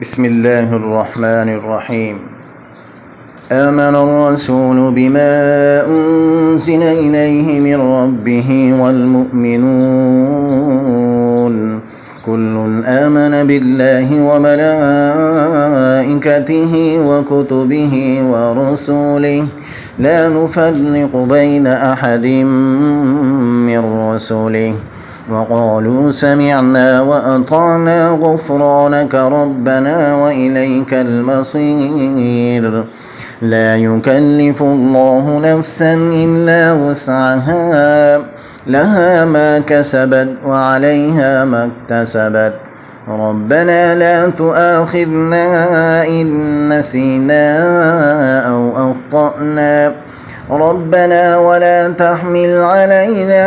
بسم الله الرحمن الرحيم. آمن الرسول بما أنزل إليه من ربه والمؤمنون كل آمن بالله وملائكته وكتبه ورسله لا نفرق بين أحد من رسله وقالوا سمعنا وأطعنا غفرانك ربنا وإليك المصير. لا يكلف الله نفسا إلا وسعها لها ما كسبت وعليها ما اكتسبت ربنا لا تؤاخذنا إن نسينا أو أخطأنا ربنا ولا تحمل علينا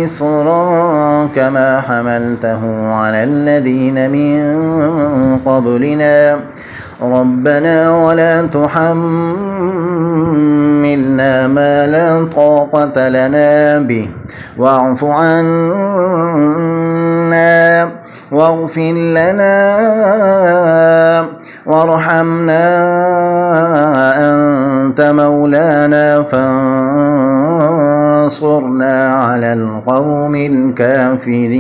إصرا كما حملته على الذين من قبلنا ربنا ولا تحملنا ما لا طاقة لنا به واعف عنا واغفر لنا وارحمنا أنت مولانا فانصرنا على القوم الكافرين.